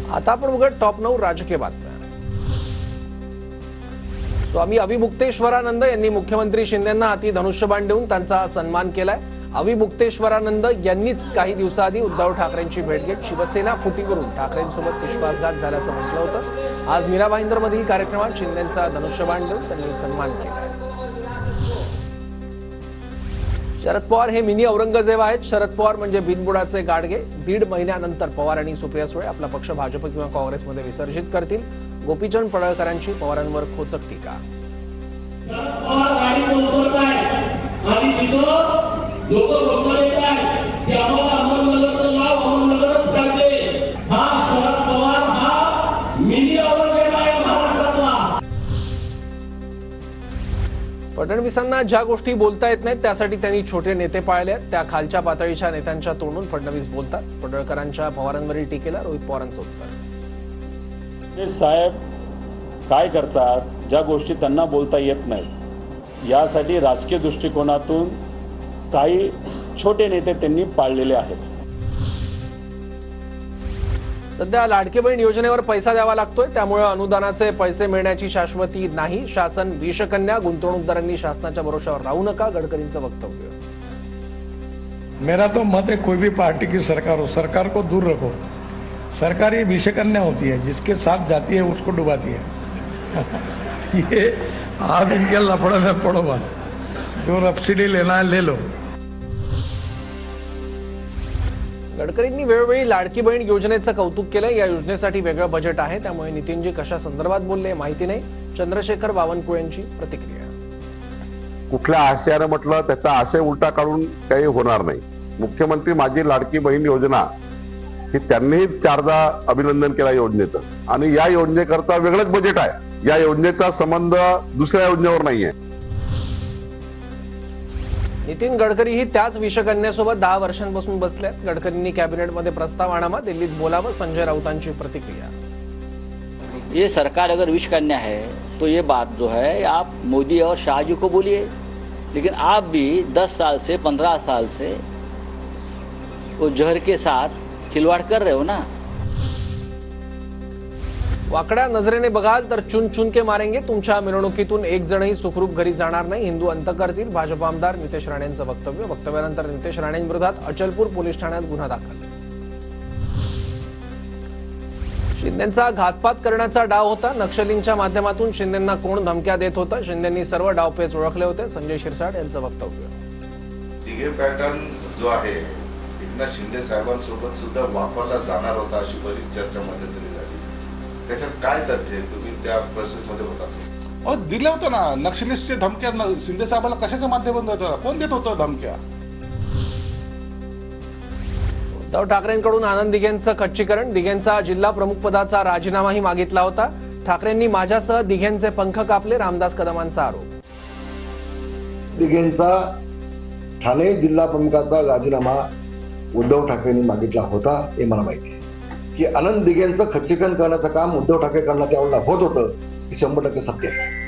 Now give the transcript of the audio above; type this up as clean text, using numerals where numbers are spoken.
आता आपण बघूया टॉप 9 राजकीय बातम्या। स्वामी अविमुक्तेश्वरानंद यांनी मुख्यमंत्री शिंदेंना हाती धनुष्यबाण देऊन त्यांचा सन्मान केलाय। अविमुक्तेश्वरानंद यांनीच काही दिवसाआधी उद्धव ठाकरेंची भेट घेत शिवसेना फुटीवरून ठाकरेंसोबत विश्वासघात झाल्याचं म्हटलं होतं। आज मीरा भाईंदरमधील कार्यक्रमात शिंदेंचा धनुष्यबाण देऊन त्यांनी सन्मान केलाय। शरद पवार हे मिनी औरंगजेब आहेत। शरद पवार म्हणजे बिनबुडाचे गाडगे। 1.5 महिन्यानंतर पवार आणि सुप्रिया सुळे आपला पक्ष भाजप किंवा काँग्रेसमध्ये विसर्जित करतील। गोपीचंद पडळकरांची पवारांवर खोचक टीका। फडणवीसांना ज्या गोष्टी बोलता येत नाहीत त्यासाठी त्यांनी छोटे नेते पाळले आहेत। त्या खालच्या पातळीच्या नेत्यांच्या तोंडून फडणवीस बोलतात। पडळकरांच्या पवारांवरील टीकेला रोहित पवारांचं उत्तर। साहेब काय करतात, ज्या गोष्टी त्यांना बोलता येत नाहीत यासाठी राजकीय दृष्टिकोनातून काही छोटे नेते त्यांनी पाळलेले आहेत। सध्या लाडकी बहीण योजनेवर पैसा द्यावा लागतोय, त्यामुळे अनुदानाचे पैसे मिळण्याची शाश्वती नाही। शासन विषकन्या, गुंतवणूकदारांनी शासनाच्या भरोशावर राहू नका, गडकरींचं वक्तव्य। मेरा तो मत है कोई भी पार्टी की सरकार हो, सरकार को दूर रखो। सरकार ये विषकन्या होती है, जिसके साथ जाती है उसको डुबाती है। ये आप इनके लफड़े में पड़ो मत, जो सब्सिडी लेना है ले लो। गडकरींनी वेळोवेळी लाडकी बहीण योजनेचं कौतुक केलं। या योजनेसाठी वेगळं बजेट आहे, त्यामुळे नितीनजी कशा संदर्भात बोलले माहिती नाही। चंद्रशेखर बावनकुळेंची प्रतिक्रिया। कुठल्या आशयाने म्हटलं त्याचा आशय उलटा काढून काही होणार नाही। मुख्यमंत्री माझी लाडकी बहीण योजना ही त्यांनीही 4दा अभिनंदन केलं योजनेचं, आणि या योजनेकरता वेगळंच बजेट आहे। या योजनेचा संबंध दुसऱ्या योजनेवर नाहीये। नितीन गडकरी ही त्याच विषकन्यासोबत 10 वर्षांपासून बसल्यात। गडकरींनी कॅबिनेटमध्ये प्रस्ताव आणावा, दिल्लीत बोलावं, संजय राऊतांची प्रतिक्रिया। ये सरकार अगर विषकन्या है तो ये बात जो है आप मोदी और शाह जी को बोलिए, लेकिन आप भी 10 साल से 15 साल से वो जहर के साथ खिलवाड़ कर रहे हो ना। वाकड्या नजरेने बघाल तर चुन चुन के मारेंगे। तुमच्या मिरवणुकीतून एक जणही सुखरूप घरी जाणार नाही, हिंदू अंत करतील। भाजप आमदार नितेश राणेंचं वक्तव्य। वक्तव्यानंतर नितेश राणेंविरोधात अचलपूर पोलीस ठाण्यात गुन्हा दाखल। शिंदेंचा घातपात करण्याचा डाव होता। नक्षलींच्या माध्यमातून शिंदेंना कोण धमक्या देत होतं, शिंदेंनी सर्व डावपेच ओळखले होते। संजय शिरसाट यांचं वक्तव्य। तिघे पॅटर्न जो आहे एकनाथ शिंदे साहेबांसोबत सुद्धा वापरला जाणार होता, अशी बरीच चर्चा मध्यंतरी झाली। त्याच्यात काय तथ्य, तुम्ही त्या प्रोसेसमध्ये होता? दिलं होतं ना नक्षलिस्टचे धमक्या शिंदे साहेबांना कशाच्या माध्यमातून देत होता, कोण देत होतं धमक्या? उद्धव ठाकरेंकडून आनंद दिघेंचं खच्चीकरण। दिघेंचा जिल्हा प्रमुख पदाचा राजीनामाही मागितला होता। ठाकरेंनी माझ्यासह दिघेंचे पंख कापले, रामदास कदमांचा आरोप। दिघेंचा ठाणे जिल्हा प्रमुखाचा राजीनामा उद्धव ठाकरेंनी मागितला होता हे मला माहिती आहे। की आनंद दिघेंचं खच्चीकरण करण्याचं काम उद्धव ठाकरे कडनं त्यावेळेला होत होतं, हे 100% सत्य आहे।